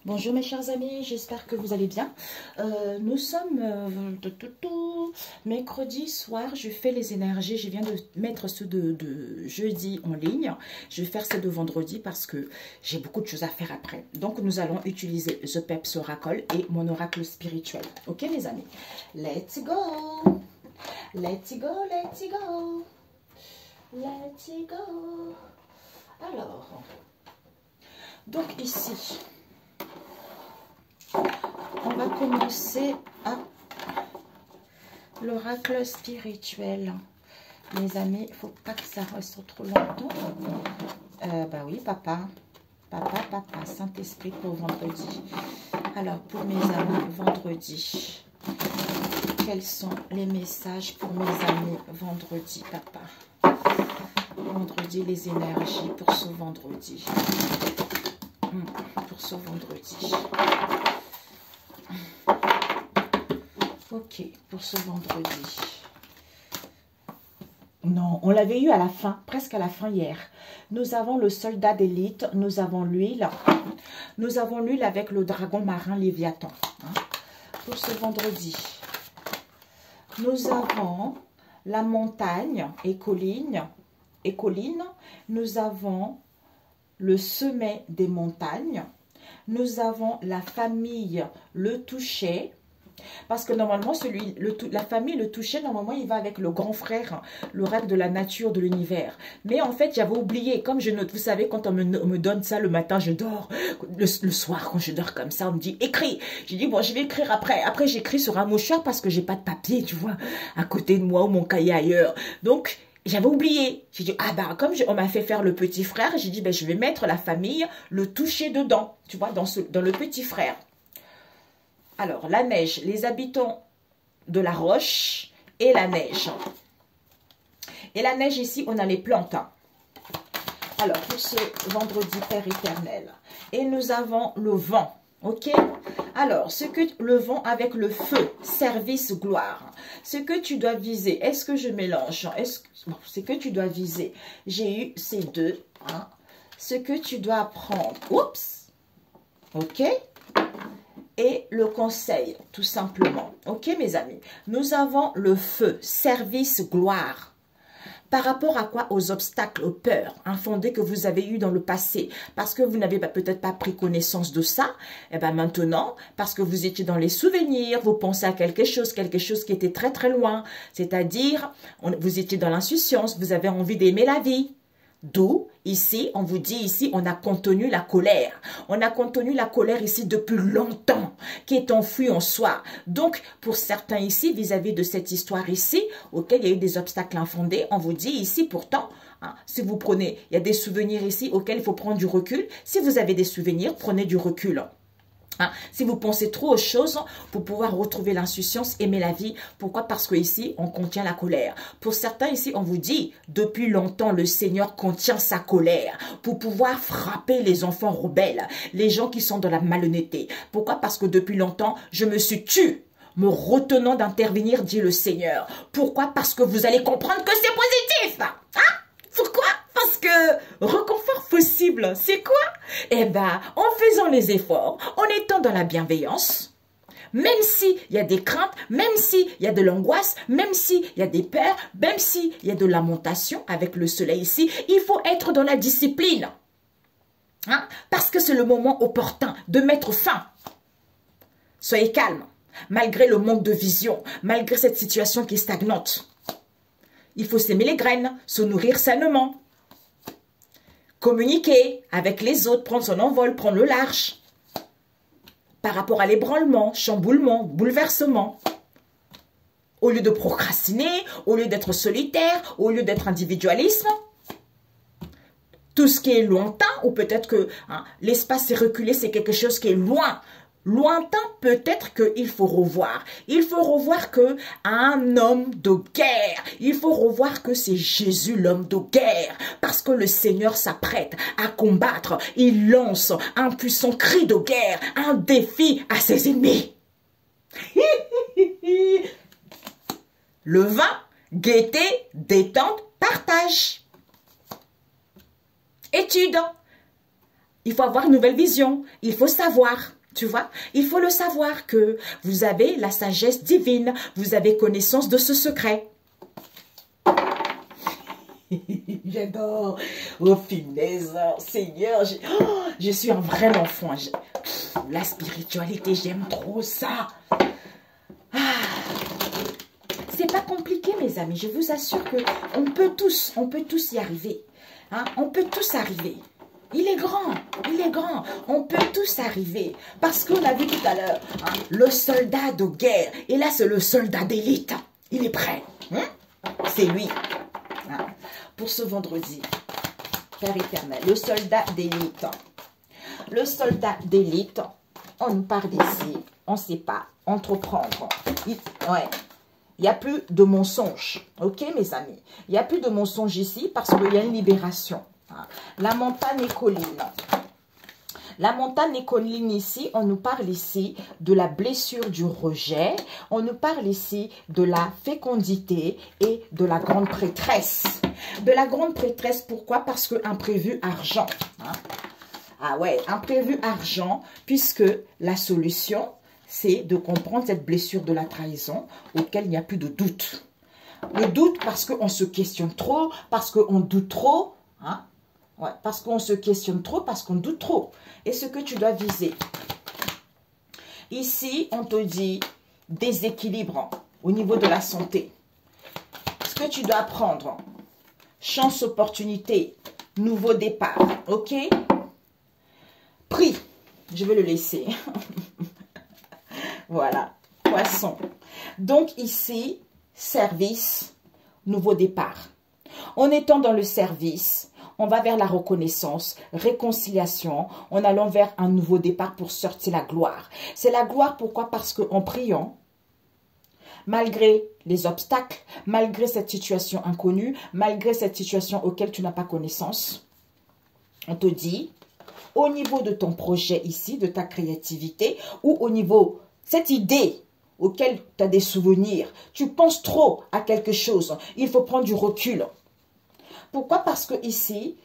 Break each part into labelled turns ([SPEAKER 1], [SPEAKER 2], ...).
[SPEAKER 1] Bonjour mes chers amis, j'espère que vous allez bien. Nous sommes mercredi soir, je fais les énergies, je viens de mettre ceux de jeudi en ligne. Je vais faire ceux de vendredi parce que j'ai beaucoup de choses à faire après. Donc nous allons utiliser The Peps Oracle et mon oracle spirituel. Ok mes amis, let's go, let's go, let's go, let's go. Alors, donc ici... on va commencer à l'oracle spirituel. Les amis, il ne faut pas que ça reste trop longtemps. Bah oui, papa, Saint-Esprit pour vendredi. Alors, pour mes amis, vendredi, quels sont les messages pour mes amis vendredi, papa? Vendredi, les énergies pour ce vendredi. Pour ce vendredi. Ok, pour ce vendredi. Non, on l'avait eu à la fin, presque à la fin hier. Nous avons le soldat d'élite, nous avons l'huile. Nous avons l'huile avec le dragon marin Léviathan. Pour ce vendredi. Nous avons la montagne et collines. Nous avons le sommet des montagnes. Nous avons la famille, le toucher. Parce que normalement, la famille, le toucher, normalement, il va avec le grand frère, le rêve de la nature, de l'univers. Mais en fait, j'avais oublié, comme je note, vous savez, quand on me donne ça le matin, je dors. Le soir, quand je dors comme ça, on me dit, écris. J'ai dit, bon, je vais écrire après. Après, j'écris sur un mouchoir parce que j'ai pas de papier, tu vois, à côté de moi ou mon cahier ailleurs. Donc, j'avais oublié. J'ai dit, ah bah, comme on m'a fait faire le petit frère, j'ai dit, ben, je vais mettre la famille, le toucher dedans, tu vois, dans le petit frère. Alors, la neige, les habitants de la roche et la neige. Et la neige ici, on a les plantes. Alors, pour ce vendredi Père éternel. Et nous avons le vent. Ok? Alors, le vent avec le feu, service, gloire. Ce que tu dois viser, est-ce que je mélange? Bon, ce que tu dois viser, j'ai eu ces deux. Ce que tu dois prendre. Oups! Ok? Et le conseil, tout simplement. Ok, mes amis? Nous avons le feu, service, gloire. Par rapport à quoi? Aux obstacles, aux peurs infondées que vous avez eues dans le passé. Parce que vous n'avez peut-être pas pris connaissance de ça. Et bien maintenant, parce que vous étiez dans les souvenirs, vous pensez à quelque chose qui était très très loin. C'est-à-dire, vous étiez dans l'insouciance, vous avez envie d'aimer la vie. D'où, ici, on vous dit ici, on a contenu la colère. On a contenu la colère ici depuis longtemps, qui est enfouie en soi. Donc, pour certains ici, vis-à-vis de cette histoire ici, auquel il y a eu des obstacles infondés, on vous dit ici, pourtant, si vous prenez, il y a des souvenirs ici auxquels il faut prendre du recul. Si vous avez des souvenirs, prenez du recul. Si vous pensez trop aux choses, pour pouvoir retrouver l'insouciance, aimer la vie. Pourquoi? Parce que ici, on contient la colère. Pour certains ici, on vous dit, depuis longtemps, le Seigneur contient sa colère pour pouvoir frapper les enfants rebelles, les gens qui sont dans la malhonnêteté. Pourquoi? Parce que depuis longtemps, je me suis tue, me retenant d'intervenir, dit le Seigneur. Pourquoi? Parce que vous allez comprendre que c'est positif. Pourquoi? Parce que reconfort possible, c'est quoi? Eh bien, en faisant les efforts, en étant dans la bienveillance, même s'il y a des craintes, même s'il y a de l'angoisse, même s'il y a des peurs, même s'il y a de lamentation avec le soleil ici, il faut être dans la discipline. Parce que c'est le moment opportun de mettre fin. Soyez calme, malgré le manque de vision, malgré cette situation qui est stagnante. Il faut s'aimer les graines, se nourrir sainement. Communiquer avec les autres, prendre son envol, prendre le large. Par rapport à l'ébranlement, chamboulement, bouleversement. Au lieu de procrastiner, au lieu d'être solitaire, au lieu d'être individualisme. Tout ce qui est lointain, ou peut-être que l'espace est reculé, c'est quelque chose qui est loin. Lointain, peut-être qu'il faut revoir. Il faut revoir que un homme de guerre. Il faut revoir que c'est Jésus l'homme de guerre. Parce que le Seigneur s'apprête à combattre. Il lance un puissant cri de guerre, un défi à ses ennemis. Le vin, gaieté, détente, partage. Étude. Il faut avoir une nouvelle vision. Il faut savoir. Tu vois, il faut le savoir que vous avez la sagesse divine. Vous avez connaissance de ce secret. J'adore. Oh, finesse, Seigneur. Je suis un vrai enfant. La spiritualité, j'aime trop ça. C'est pas compliqué, mes amis. Je vous assure que on peut tous y arriver. Hein? On peut tous arriver. Il est grand, il est grand. On peut tous arriver. Parce qu'on a vu tout à l'heure, hein, le soldat de guerre. Et là, c'est le soldat d'élite. Il est prêt. Hein? C'est lui. Hein? Pour ce vendredi, Père éternel, le soldat d'élite. Le soldat d'élite, on nous parle d'ici. On ne sait pas. Entreprendre. Ouais. Il n'y a plus de mensonges. Ok, mes amis? Il n'y a plus de mensonges ici parce qu'il y a une libération. La montagne et colline. La montagne et colline ici, on nous parle ici de la blessure du rejet. On nous parle ici de la fécondité et de la grande prêtresse. De la grande prêtresse, pourquoi? Parce que imprévu argent. Hein? Ah ouais, imprévu argent, puisque la solution, c'est de comprendre cette blessure de la trahison auquel il n'y a plus de doute. Le doute parce qu'on se questionne trop, parce qu'on doute trop. Hein? Ouais, parce qu'on se questionne trop, parce qu'on doute trop. Et ce que tu dois viser. Ici, on te dit déséquilibre au niveau de la santé. Ce que tu dois prendre. Chance, opportunité, nouveau départ. Ok? Prix. Je vais le laisser. Voilà. Poisson. Donc ici, service, nouveau départ. En étant dans le service, on va vers la reconnaissance, réconciliation, en allant vers un nouveau départ pour sortir la gloire. C'est la gloire, pourquoi? Parce qu'en priant, malgré les obstacles, malgré cette situation inconnue, malgré cette situation auquel tu n'as pas connaissance, on te dit, au niveau de ton projet ici, de ta créativité, ou au niveau, cette idée auquel tu as des souvenirs, tu penses trop à quelque chose, il faut prendre du recul. Pourquoi? Parce que ici,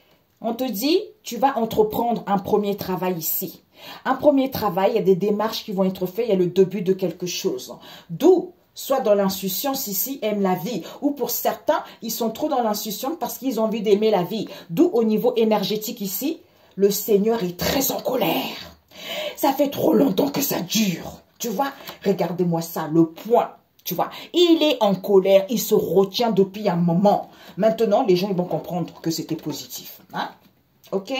[SPEAKER 1] on te dit, tu vas entreprendre un premier travail ici. Un premier travail, il y a des démarches qui vont être faites, il y a le début de quelque chose. D'où, soit dans l'insouciance ici, aiment la vie. Ou pour certains, ils sont trop dans l'insouciance parce qu'ils ont envie d'aimer la vie. D'où au niveau énergétique ici, le Seigneur est très en colère. Ça fait trop longtemps que ça dure. Tu vois, regardez-moi ça, le point. Tu vois, il est en colère, il se retient depuis un moment. Maintenant, les gens ils vont comprendre que c'était positif. Hein? Ok?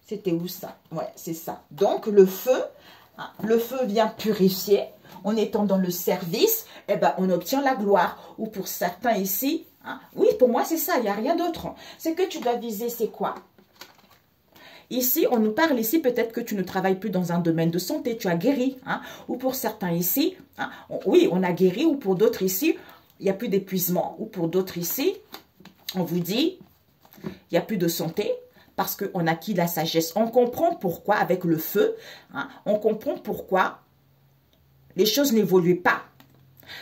[SPEAKER 1] C'était où ça? Ouais, c'est ça. Donc, le feu vient purifier. En étant dans le service, eh ben, on obtient la gloire. Ou pour certains ici, hein, oui, pour moi, c'est ça, il n'y a rien d'autre. Ce que tu dois viser, c'est quoi? Ici, on nous parle ici, peut-être que tu ne travailles plus dans un domaine de santé, tu as guéri. Hein? Ou pour certains ici, hein, oui, on a guéri. Ou pour d'autres ici, il n'y a plus d'épuisement. Ou pour d'autres ici, on vous dit, il n'y a plus de santé parce qu'on a acquis la sagesse. On comprend pourquoi avec le feu, hein, on comprend pourquoi les choses n'évoluent pas.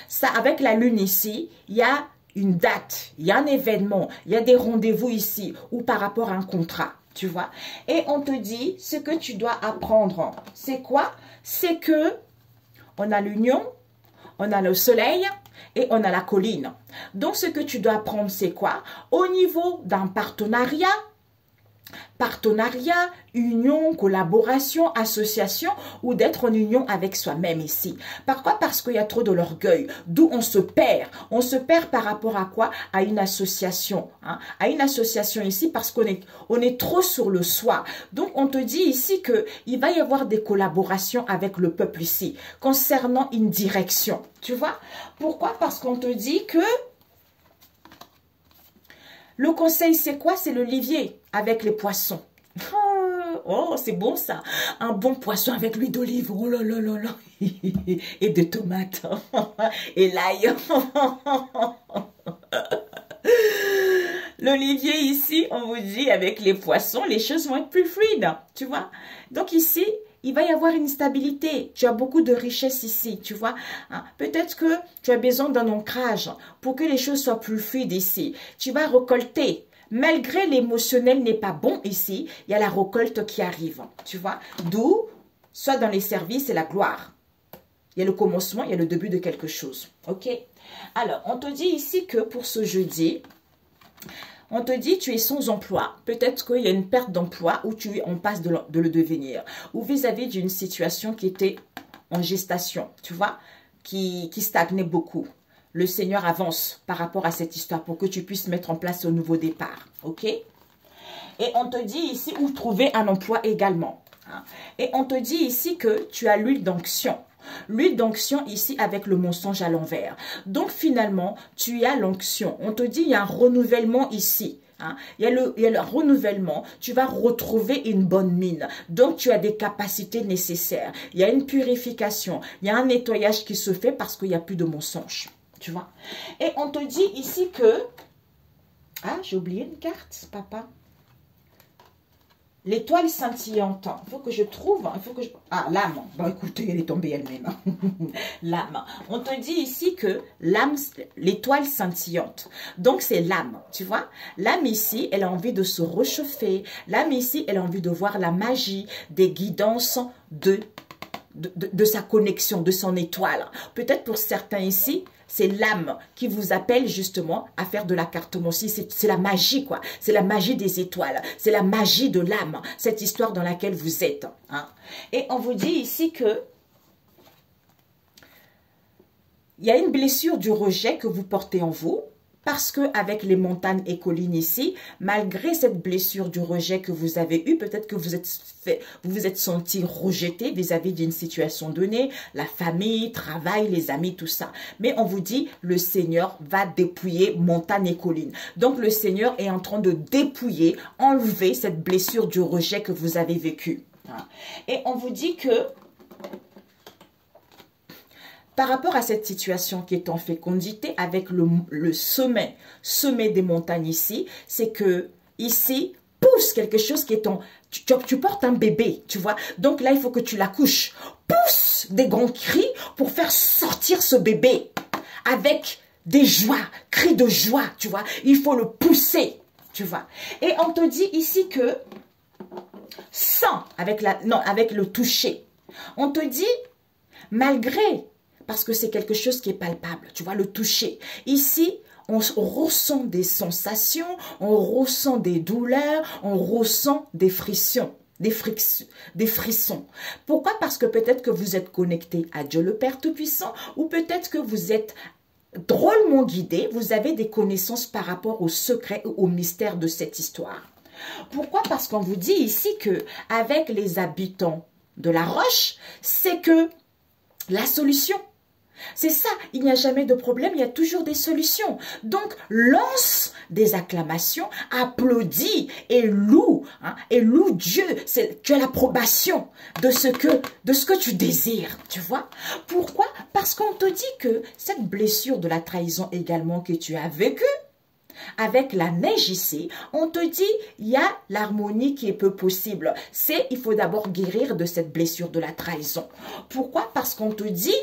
[SPEAKER 1] Ça, avec la lune ici, il y a une date, il y a un événement, il y a des rendez-vous ici ou par rapport à un contrat. Tu vois, et on te dit, ce que tu dois apprendre, c'est quoi? C'est que on a l'union, on a le soleil et on a la colline. Donc, ce que tu dois apprendre, c'est quoi? Au niveau d'un partenariat, union, collaboration, association ou d'être en union avec soi-même ici. Pourquoi? Parce qu'il y a trop de l'orgueil, d'où on se perd. On se perd par rapport à quoi? À une association. Hein? À une association ici parce qu'on est trop sur le soi. Donc, on te dit ici qu'il va y avoir des collaborations avec le peuple ici concernant une direction. Tu vois? Pourquoi? Parce qu'on te dit que le conseil, c'est quoi? C'est l'olivier avec les poissons. Oh, c'est bon ça. Un bon poisson avec l'huile d'olive. Oh là là là là. Et de tomates. Et l'ail. L'olivier ici, on vous dit, avec les poissons, les choses vont être plus fluides. Tu vois? Donc ici, il va y avoir une stabilité. Tu as beaucoup de richesse ici, tu vois. Hein? Peut-être que tu as besoin d'un ancrage pour que les choses soient plus fluides ici. Tu vas récolter. malgré l'émotionnel n'est pas bon ici, il y a la récolte qui arrive, tu vois. D'où, soit dans les services, c'est la gloire. Il y a le commencement, il y a le début de quelque chose, ok? Alors, on te dit ici que pour ce jeudi, on te dit tu es sans emploi. Peut-être qu'il y a une perte d'emploi ou tu es en passe de le devenir. Ou vis-à-vis d'une situation qui était en gestation, tu vois, qui stagnait beaucoup. Le Seigneur avance par rapport à cette histoire pour que tu puisses mettre en place un nouveau départ, ok? Et on te dit ici où trouver un emploi également. Hein? Et on te dit ici que tu as l'huile d'onction. L'huile d'onction ici avec le mensonge à l'envers. Donc finalement, tu as l'onction. On te dit il y a un renouvellement ici. Hein. Il y a le renouvellement. Tu vas retrouver une bonne mine. Donc tu as des capacités nécessaires. Il y a une purification. Il y a un nettoyage qui se fait parce qu'il n'y a plus de mensonge. Tu vois. Et on te dit ici que... Ah, j'ai oublié une carte, papa. L'étoile scintillante, il faut que je trouve, il faut que je... Ah, l'âme. Bon, écoutez, elle est tombée elle-même. L'âme. On te dit ici que l'âme, l'étoile scintillante. Donc, c'est l'âme, tu vois. L'âme ici, elle a envie de se réchauffer. L'âme ici, elle a envie de voir la magie, des guidances de sa connexion, de son étoile. Peut-être pour certains ici, c'est l'âme qui vous appelle justement à faire de la cartomancie. C'est la magie, quoi. C'est la magie des étoiles. C'est la magie de l'âme. Cette histoire dans laquelle vous êtes. Hein. Et on vous dit ici que il y a une blessure du rejet que vous portez en vous. Parce que avec les montagnes et collines ici, malgré cette blessure du rejet que vous avez eue, peut-être que vous vous êtes senti rejeté vis-à-vis d'une situation donnée, la famille, travail, les amis, tout ça. Mais on vous dit, le Seigneur va dépouiller montagnes et collines. Donc le Seigneur est en train de dépouiller, enlever cette blessure du rejet que vous avez vécue. Et on vous dit que par rapport à cette situation qui est en fécondité avec le sommet des montagnes ici, c'est que ici pousse quelque chose qui est en... Tu portes un bébé, tu vois. Donc là, il faut que tu l'accouches. Pousse des grands cris pour faire sortir ce bébé avec des joies, cris de joie, tu vois. Il faut le pousser, tu vois. Et on te dit ici que sans, avec le toucher. On te dit, malgré... Parce que c'est quelque chose qui est palpable, tu vois, le toucher. Ici, on ressent des sensations, on ressent des douleurs, on ressent des frictions, des frissons. Pourquoi? Parce que peut-être que vous êtes connecté à Dieu le Père Tout-Puissant ou peut-être que vous êtes drôlement guidé, vous avez des connaissances par rapport au secret ou au mystère de cette histoire. Pourquoi? Parce qu'on vous dit ici que avec les habitants de la roche, c'est que la solution... C'est ça, il n'y a jamais de problème, il y a toujours des solutions. Donc, lance des acclamations, applaudis et loue Dieu. Tu as l'approbation de ce que tu désires, tu vois. Pourquoi? Parce qu'on te dit que cette blessure de la trahison également que tu as vécue, avec la neige ici, on te dit, il y a l'harmonie qui est peu possible. Il faut d'abord guérir de cette blessure de la trahison. Pourquoi? Parce qu'on te dit...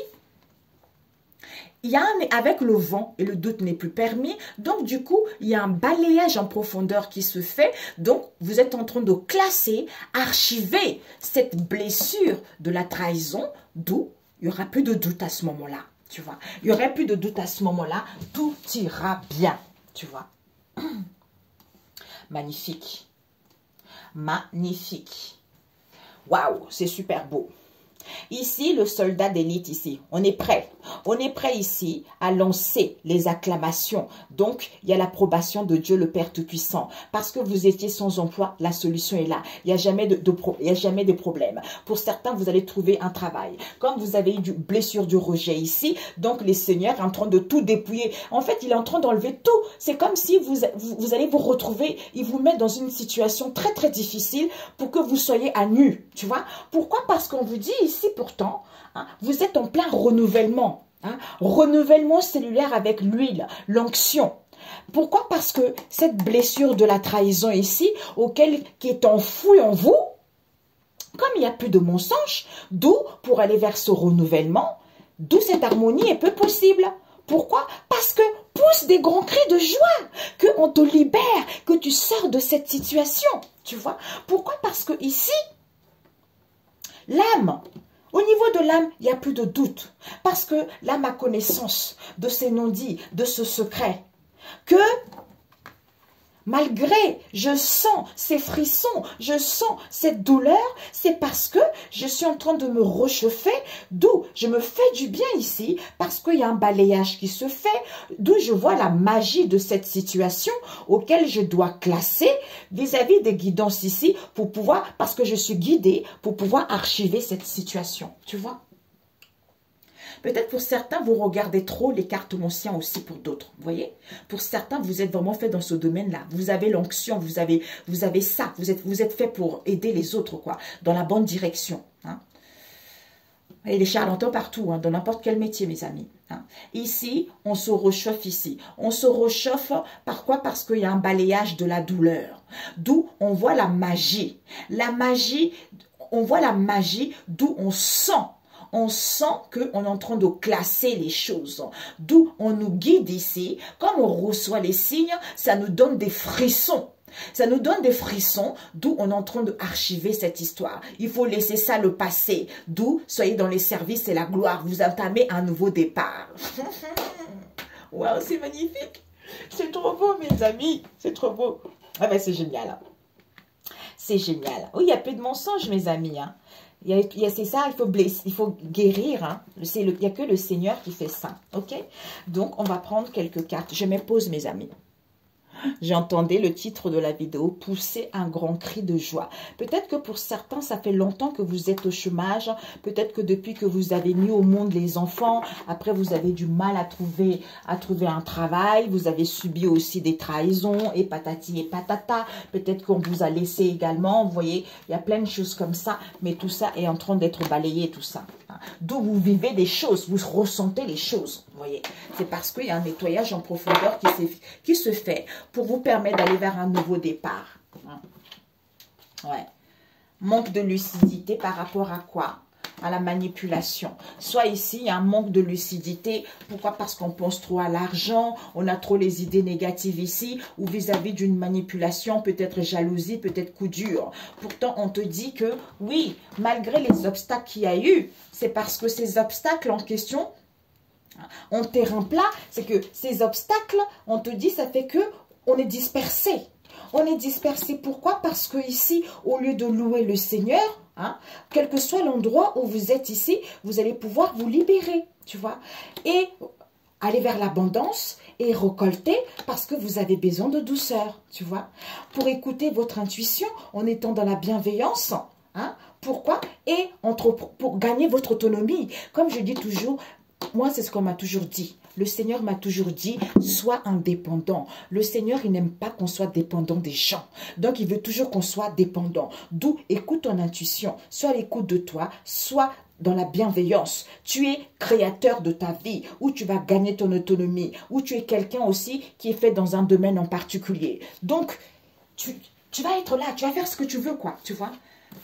[SPEAKER 1] avec le vent et le doute n'est plus permis, donc du coup, il y a un balayage en profondeur qui se fait. Donc, vous êtes en train de classer, archiver cette blessure de la trahison, d'où il n'y aura plus de doute à ce moment-là, tu vois. Il n'y aurait plus de doute à ce moment-là, tout ira bien, tu vois. Magnifique. Magnifique. Waouh, c'est super beau. Ici, le soldat d'élite ici, on est prêt. On est prêt ici à lancer les acclamations. Donc, il y a l'approbation de Dieu le Père Tout-Puissant. Parce que vous étiez sans emploi, la solution est là. Il n'y a jamais de problème. Pour certains, vous allez trouver un travail. Comme vous avez eu une blessure du rejet ici, donc le Seigneur est en train de tout dépouiller. En fait, il est en train d'enlever tout. C'est comme si vous allez vous retrouver, il vous met dans une situation très très difficile pour que vous soyez à nu. Tu vois? Pourquoi? Parce qu'on vous dit ici, pourtant, hein, vous êtes en plein renouvellement. Hein, renouvellement cellulaire avec l'huile, l'onction. Pourquoi? Parce que cette blessure de la trahison ici, qui est enfouie en vous, comme il n'y a plus de mensonge, d'où pour aller vers ce renouvellement, d'où cette harmonie est peu possible. Pourquoi? Parce que pousse des grands cris de joie, qu'on te libère, que tu sors de cette situation. Tu vois? Pourquoi? Parce que ici, l'âme, au niveau de l'âme, il n'y a plus de doute. Parce que l'âme a connaissance de ces non-dits, de ce secret. Que malgré, je sens ces frissons, je sens cette douleur, c'est parce que je suis en train de me réchauffer, d'où je me fais du bien ici, parce qu'il y a un balayage qui se fait, d'où je vois la magie de cette situation auquel je dois classer vis-à-vis des guidances ici, pour pouvoir, parce que je suis guidée, pour pouvoir archiver cette situation, tu vois. Peut-être pour certains, vous regardez trop les cartes anciennes aussi pour d'autres. Vous voyez? Pour certains, vous êtes vraiment fait dans ce domaine-là. Vous avez l'onction, vous avez ça. Vous êtes fait pour aider les autres, quoi. Dans la bonne direction. Hein. Et les charlatans partout, hein, dans n'importe quel métier, mes amis. Hein. Ici, on se réchauffe ici. On se réchauffe par quoi? Parce qu'il y a un balayage de la douleur. D'où on voit la magie. La magie, on voit la magie d'où on sent. On sent qu'on est en train de classer les choses. D'où on nous guide ici. Comme on reçoit les signes, ça nous donne des frissons. Ça nous donne des frissons, d'où on est en train d'archiver cette histoire. Il faut laisser ça le passé. D'où, soyez dans les services et la gloire. Vous entamez un nouveau départ. Waouh, c'est magnifique. C'est trop beau, mes amis. C'est trop beau. Ah ben, c'est génial. C'est génial. Oui, il n'y a plus de mensonges, mes amis. Hein. C'est ça, il faut guérir. Hein. Il n'y a que le Seigneur qui fait ça. Ok? Donc, on va prendre quelques cartes. Je me pose, mes amis. J'entendais le titre de la vidéo, pousser un grand cri de joie. Peut-être que pour certains, ça fait longtemps que vous êtes au chômage. Peut-être que depuis que vous avez mis au monde les enfants, après vous avez du mal à trouver un travail. Vous avez subi aussi des trahisons et patati et patata. Peut-être qu'on vous a laissé également. Vous voyez, il y a plein de choses comme ça. Mais tout ça est en train d'être balayé, tout ça. D'où vous vivez des choses, vous ressentez les choses. Vous voyez, c'est parce qu'il y a un nettoyage en profondeur qui se fait pour vous permettre d'aller vers un nouveau départ. Ouais. Manque de lucidité par rapport à quoi? À la manipulation. Soit ici, il y a un manque de lucidité. Pourquoi? Parce qu'on pense trop à l'argent, on a trop les idées négatives ici, ou vis-à-vis d'une manipulation, peut-être jalousie, peut-être coup dur. Pourtant, on te dit que, oui, malgré les obstacles qu'il y a eu, c'est parce que ces obstacles en question, en terrain plat, c'est que ces obstacles, on te dit, ça fait que on est dispersé. On est dispersé. Pourquoi? Parce que ici, au lieu de louer le Seigneur, hein, quel que soit l'endroit où vous êtes ici, vous allez pouvoir vous libérer, tu vois, et aller vers l'abondance et récolter parce que vous avez besoin de douceur, tu vois, pour écouter votre intuition en étant dans la bienveillance. Hein, pourquoi? Et pour gagner votre autonomie. Comme je dis toujours, moi, c'est ce qu'on m'a toujours dit. Le Seigneur m'a toujours dit, sois indépendant. Le Seigneur, il n'aime pas qu'on soit dépendant des gens. Donc, il veut toujours qu'on soit dépendant. D'où, écoute ton intuition. Sois à l'écoute de toi. Sois dans la bienveillance. Tu es créateur de ta vie, où tu vas gagner ton autonomie, où tu es quelqu'un aussi qui est fait dans un domaine en particulier. Donc, tu vas être là, tu vas faire ce que tu veux, quoi, tu vois.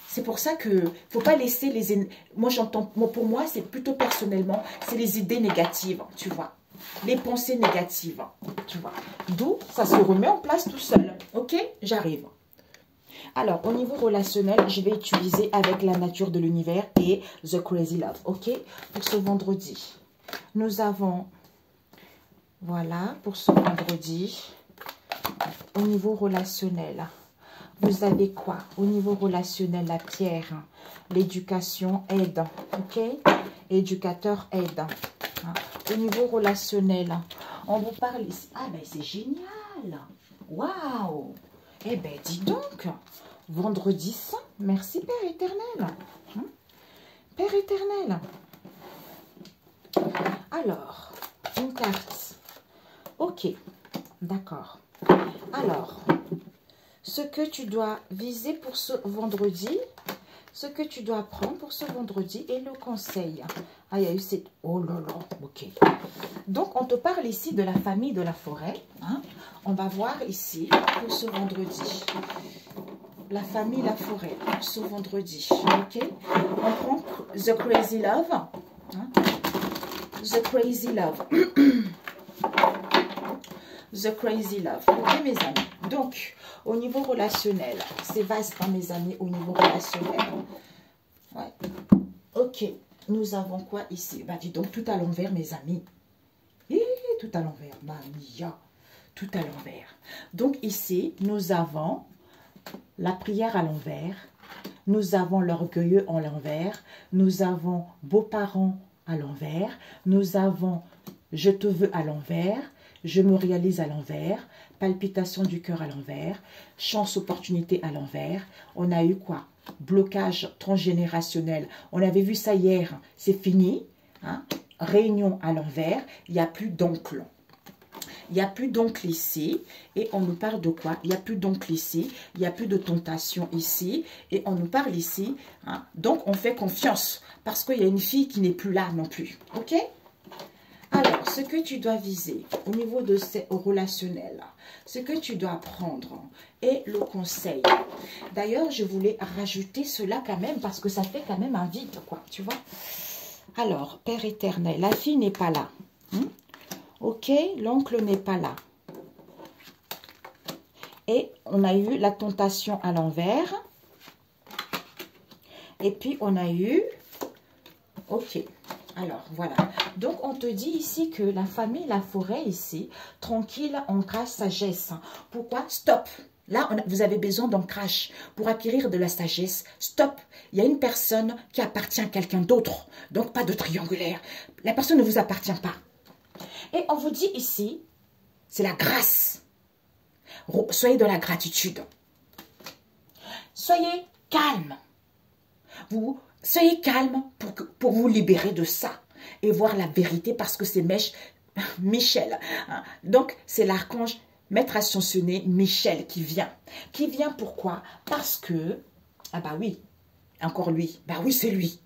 [SPEAKER 1] C'est pour ça que ne faut pas laisser les... Moi, j'entends... Pour moi, c'est plutôt personnellement, c'est les idées négatives, tu vois. Les pensées négatives, tu vois. D'où ça se remet en place tout seul. Ok? J'arrive. Alors, au niveau relationnel, je vais utiliser avec la nature de l'univers et The Crazy Love. Ok? Pour ce vendredi, nous avons... Voilà, pour ce vendredi, au niveau relationnel... Vous avez quoi? Au niveau relationnel, la pierre, l'éducation aide, ok? Éducateur aide. Hein? Au niveau relationnel, on vous parle ici. Ah ben c'est génial! Waouh! Eh ben dis donc, vendredi saint, merci Père éternel. Hein? Père éternel. Alors, une carte. Ok, d'accord. Alors... Ce que tu dois viser pour ce vendredi, ce que tu dois prendre pour ce vendredi et le conseil. Ah, il y a eu cette... Oh là là, ok. Donc, on te parle ici de la famille de la forêt. Hein. On va voir ici pour ce vendredi. La famille, la forêt, pour ce vendredi. Ok. On prend The Crazy Love. Hein. The crazy love. The crazy love. Ok, mes amis. Donc, au niveau relationnel, c'est vaste, hein, mes amis, au niveau relationnel. Ouais. Ok. Nous avons quoi ici? Bah, dis donc, tout à l'envers, mes amis. Tout à l'envers. Mamia. Tout à l'envers. Donc, ici, nous avons la prière à l'envers. Nous avons l'orgueilleux à l'envers. Nous avons beaux-parents à l'envers. Nous avons je te veux à l'envers. Je me réalise à l'envers. Palpitation du cœur à l'envers. Chance, opportunité à l'envers. On a eu quoi? Blocage transgénérationnel. On avait vu ça hier. C'est fini. Hein? Réunion à l'envers. Il n'y a plus d'oncle. Il n'y a plus d'oncle ici. Et on nous parle de quoi? Il n'y a plus d'oncle ici. Il n'y a plus de tentation ici. Et on nous parle ici. Hein? Donc, on fait confiance. Parce qu'il y a une fille qui n'est plus là non plus. OK? Alors, ce que tu dois viser au niveau de ces relationnels, ce que tu dois prendre est le conseil. D'ailleurs, je voulais rajouter cela quand même parce que ça fait quand même un vide, quoi, tu vois. Alors, Père éternel, la fille n'est pas là. Ok, l'oncle n'est pas là. Et on a eu la tentation à l'envers. Et puis, on a eu... Ok. Alors, voilà. Donc, on te dit ici que la famille, la forêt ici, tranquille, ancrage, sagesse. Pourquoi? Stop. Là, vous avez besoin d'ancrage pour acquérir de la sagesse. Stop. Il y a une personne qui appartient à quelqu'un d'autre. Donc, pas de triangulaire. La personne ne vous appartient pas. Et on vous dit ici, c'est la grâce. Soyez dans la gratitude. Soyez calme. Soyez calme pour vous libérer de ça et voir la vérité parce que c'est Michel. Hein. Donc, c'est l'archange maître ascensionné Michel qui vient. Qui vient pourquoi? Parce que, ah bah oui, encore lui. Bah oui, c'est lui.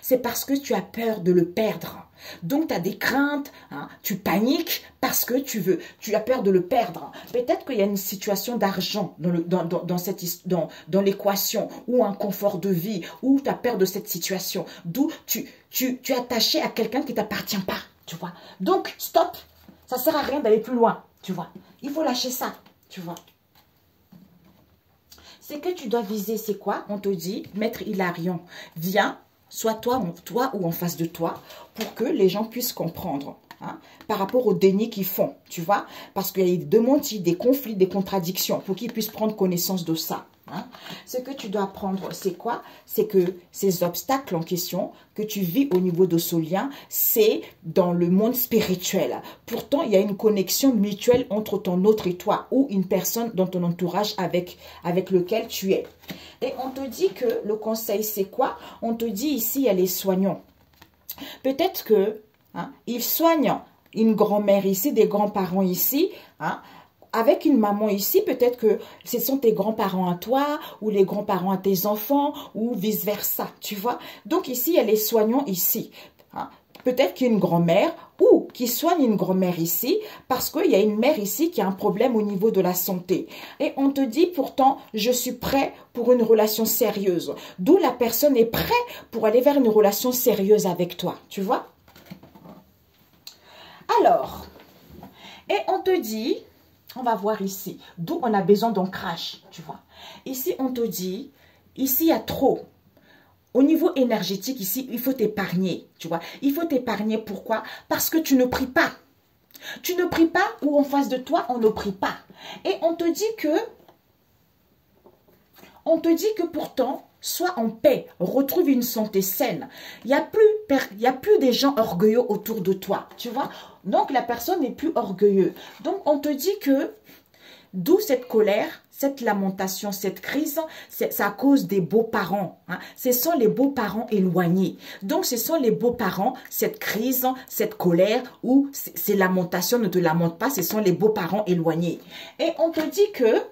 [SPEAKER 1] C'est parce que tu as peur de le perdre. Donc, tu as des craintes, hein, tu paniques parce que tu as peur de le perdre. Peut-être qu'il y a une situation d'argent dans l'équation ou un confort de vie ou tu as peur de cette situation. D'où tu es attaché à quelqu'un qui ne t'appartient pas, tu vois. Donc, stop. Ça ne sert à rien d'aller plus loin, tu vois. Il faut lâcher ça, tu vois. Ce que tu dois viser, c'est quoi? On te dit, Maître Hilarion, viens. Soit toi ou en face de toi, pour que les gens puissent comprendre, hein, par rapport au déni qu'ils font, tu vois. Parce qu'il y a des demandes, des conflits, des contradictions, pour qu'ils puissent prendre connaissance de ça. Hein. Ce que tu dois apprendre, c'est quoi? C'est que ces obstacles en question que tu vis au niveau de ce lien, c'est dans le monde spirituel. Pourtant, il y a une connexion mutuelle entre ton autre et toi, ou une personne dans ton entourage avec lequel tu es. Et on te dit que le conseil, c'est quoi? On te dit ici, il y a les soignants. Peut-être que ils soignent une grand-mère ici, des grands-parents ici, hein, avec une maman ici, peut-être que ce sont tes grands-parents à toi, ou les grands-parents à tes enfants, ou vice-versa, tu vois. Donc ici, il y a les soignants ici. Hein. Peut-être qu'il y a une grand-mère, ou qui soigne une grand-mère ici, parce qu'il y a une mère ici qui a un problème au niveau de la santé. Et on te dit pourtant, je suis prêt pour une relation sérieuse. D'où la personne est prête pour aller vers une relation sérieuse avec toi, tu vois. Alors, et on te dit... On va voir ici, d'où on a besoin d'ancrage, tu vois. Ici, on te dit, ici, il y a trop. Au niveau énergétique, ici, il faut t'épargner, tu vois. Il faut t'épargner, pourquoi? Parce que tu ne pries pas. Tu ne pries pas ou en face de toi, on ne prie pas. Et on te dit que pourtant, sois en paix, retrouve une santé saine. Il n'y a plus des gens orgueilleux autour de toi, tu vois. Donc, la personne n'est plus orgueilleuse. Donc, on te dit que, d'où cette colère, cette lamentation, cette crise, c'est à cause des beaux-parents. Hein. Ce sont les beaux-parents éloignés. Donc, ce sont les beaux-parents, cette crise, cette colère, ou ces lamentations, ne te lamentent pas, ce sont les beaux-parents éloignés. Et on te dit que,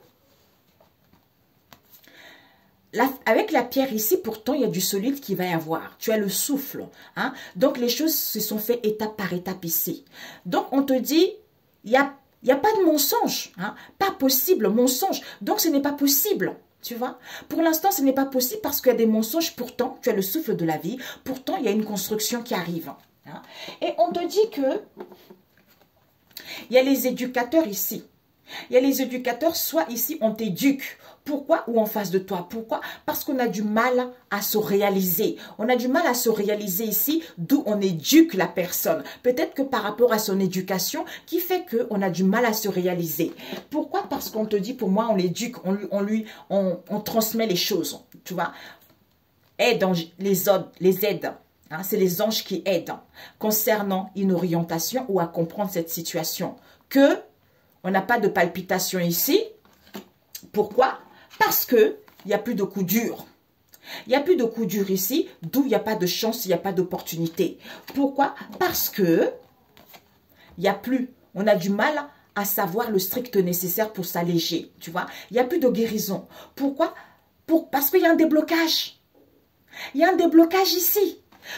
[SPEAKER 1] avec la pierre ici, pourtant, il y a du solide qui va y avoir. Tu as le souffle. Hein? Donc, les choses se sont faites étape par étape ici. Donc, on te dit, il n'y a pas de mensonge. Hein? Pas possible, mensonge. Donc, ce n'est pas possible. Tu vois? Pour l'instant, ce n'est pas possible parce qu'il y a des mensonges. Pourtant, tu as le souffle de la vie. Pourtant, il y a une construction qui arrive. Hein. Et on te dit que il y a les éducateurs ici. Il y a les éducateurs, soit ici, on t'éduque. Pourquoi? Ou en face de toi. Pourquoi? Parce qu'on a du mal à se réaliser. On a du mal à se réaliser ici, d'où on éduque la personne. Peut-être que par rapport à son éducation, qui fait qu'on a du mal à se réaliser. Pourquoi? Parce qu'on te dit, pour moi, on l'éduque, on transmet les choses. Tu vois? Les aides. Hein, c'est les anges qui aident concernant une orientation ou à comprendre cette situation. Que on n'a pas de palpitation ici. Pourquoi? Parce qu'il n'y a plus de coup dur. Il n'y a plus de coup dur ici, d'où il n'y a pas de chance, il n'y a pas d'opportunité. Pourquoi? Parce que il n'y a plus, on a du mal à savoir le strict nécessaire pour s'alléger. Tu vois? Il n'y a plus de guérison. Pourquoi? Parce qu'il y a un déblocage. Il y a un déblocage ici.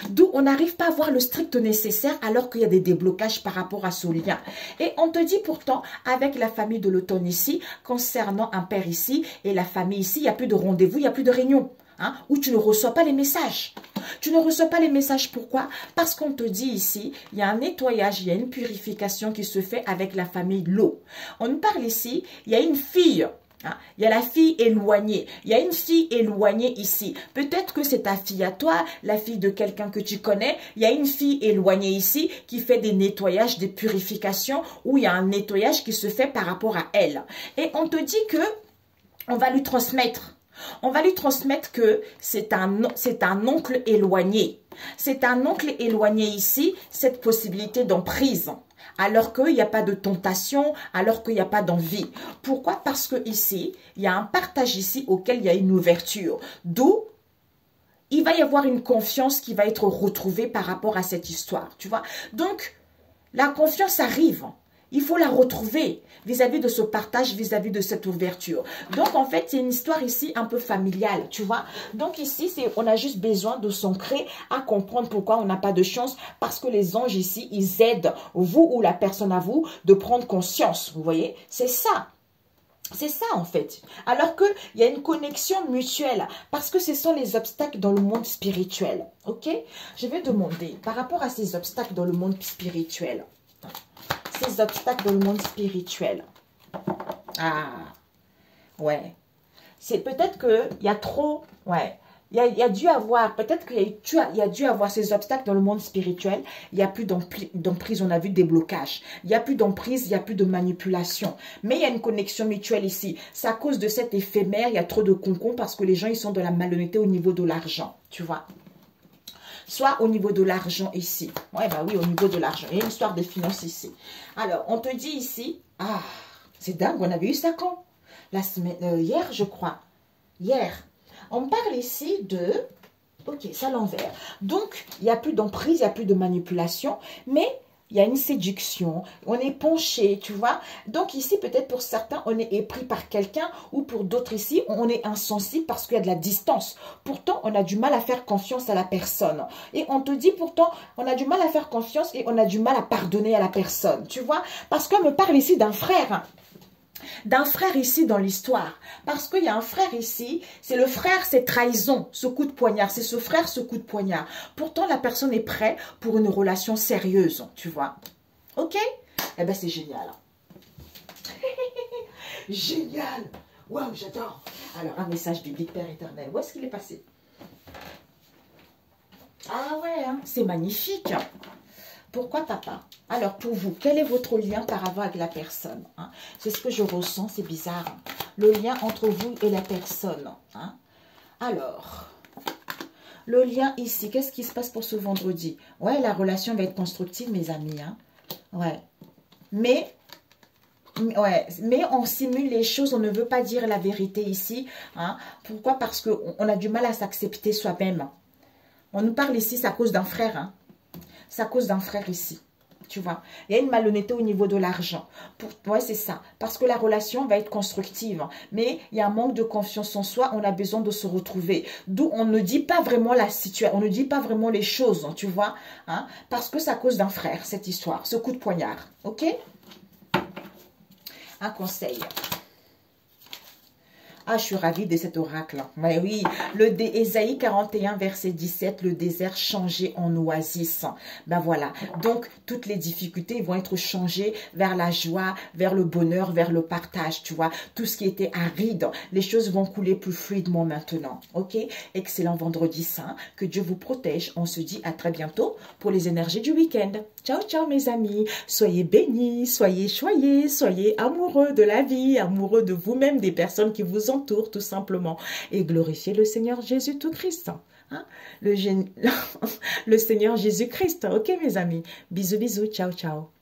[SPEAKER 1] D'où on n'arrive pas à voir le strict nécessaire alors qu'il y a des déblocages par rapport à ce lien. Et on te dit pourtant, avec la famille de l'automne ici, concernant un père ici et la famille ici, il n'y a plus de rendez-vous, il n'y a plus de réunion. Hein, où tu ne reçois pas les messages. Tu ne reçois pas les messages, pourquoi? Parce qu'on te dit ici, il y a un nettoyage, il y a une purification qui se fait avec la famille Lo. On nous parle ici, il y a une fille. Hein, il y a la fille éloignée. Il y a une fille éloignée ici. Peut-être que c'est ta fille à toi, la fille de quelqu'un que tu connais. Il y a une fille éloignée ici qui fait des nettoyages, des purifications, où il y a un nettoyage qui se fait par rapport à elle. Et on te dit que on va lui transmettre. On va lui transmettre que c'est un oncle éloigné. C'est un oncle éloigné ici, cette possibilité d'emprise. Alors qu'il n'y a pas de tentation, alors qu'il n'y a pas d'envie. Pourquoi? Parce que ici, il y a un partage ici auquel il y a une ouverture. D'où il va y avoir une confiance qui va être retrouvée par rapport à cette histoire. Tu vois? Donc, la confiance arrive. Il faut la retrouver vis-à-vis de ce partage, vis-à-vis de cette ouverture. Donc, en fait, c'est une histoire ici un peu familiale, tu vois. Donc, ici, on a juste besoin de s'ancrer à comprendre pourquoi on n'a pas de chance. Parce que les anges ici, ils aident vous ou la personne à vous de prendre conscience. Vous voyez? C'est ça. C'est ça en fait. Alors qu'il y a une connexion mutuelle. Parce que ce sont les obstacles dans le monde spirituel. Ok? Je vais demander par rapport à ces obstacles dans le monde spirituel. Ces obstacles dans le monde spirituel. Ah, ouais. C'est peut-être qu'il y a trop, ouais. Il y a dû avoir, peut-être qu'il y a dû avoir ces obstacles dans le monde spirituel. Il n'y a plus d'emprise, on a vu des blocages. Il n'y a plus d'emprise, il n'y a plus de manipulation. Mais il y a une connexion mutuelle ici. C'est à cause de cet éphémère, il y a trop de concons parce que les gens, ils sont de la malhonnêteté au niveau de l'argent, tu vois. Soit au niveau de l'argent ici. Ouais, bah oui, au niveau de l'argent. Il y a une histoire de finances ici. Alors, on te dit ici, ah, c'est dingue, on avait eu ça quand? La semaine, hier, je crois. Hier. On parle ici de... Ok, c'est à l'envers. Donc, il n'y a plus d'emprise, il n'y a plus de manipulation, mais il y a une séduction. On est penché, tu vois. Donc, ici, peut-être pour certains, on est épris par quelqu'un ou pour d'autres ici, on est insensible parce qu'il y a de la distance. Pourtant, on a du mal à faire confiance à la personne. Et on te dit pourtant, on a du mal à faire confiance et on a du mal à pardonner à la personne, tu vois. Parce qu'on me parle ici d'un frère. D'un frère ici dans l'histoire. Parce qu'il y a un frère ici, c'est le frère, c'est trahison, ce coup de poignard. C'est ce frère, ce coup de poignard. Pourtant, la personne est prête pour une relation sérieuse, tu vois. Ok? Eh bien, c'est génial. Génial. Waouh, j'adore. Alors, un message biblique, Père éternel. Où est-ce qu'il est passé? Ah ouais, hein, c'est magnifique. Pourquoi papa? Alors pour vous, quel est votre lien par rapport avec la personne, hein? C'est ce que je ressens, c'est bizarre. Le lien entre vous et la personne. Hein? Alors, le lien ici, qu'est-ce qui se passe pour ce vendredi? Ouais, la relation va être constructive, mes amis. Hein? Ouais. Mais on simule les choses, on ne veut pas dire la vérité ici. Hein? Pourquoi? Parce qu'on a du mal à s'accepter soi-même. On nous parle ici, c'est à cause d'un frère. Hein? C'est à cause d'un frère ici. Tu vois, il y a une malhonnêteté au niveau de l'argent. Ouais, c'est ça. Parce que la relation va être constructive. Mais il y a un manque de confiance en soi. On a besoin de se retrouver. D'où on ne dit pas vraiment la situation. On ne dit pas vraiment les choses, tu vois. Hein, parce que c'est à cause d'un frère, cette histoire. Ce coup de poignard. Ok? Un conseil. Ah, je suis ravie de cet oracle. Mais oui, Ésaïe 41, verset 17, le désert changé en oasis. Ben voilà, donc toutes les difficultés vont être changées vers la joie, vers le bonheur, vers le partage, tu vois. Tout ce qui était aride, les choses vont couler plus fluidement maintenant. Ok, excellent vendredi saint, que Dieu vous protège. On se dit à très bientôt pour les énergies du week-end. Ciao, ciao mes amis, soyez bénis, soyez choyés, soyez amoureux de la vie, amoureux de vous-même, des personnes qui vous entourent tout simplement. Et glorifiez le Seigneur Jésus tout Christ. Hein? Le Seigneur Jésus-Christ. Ok mes amis, bisous, bisous, ciao, ciao.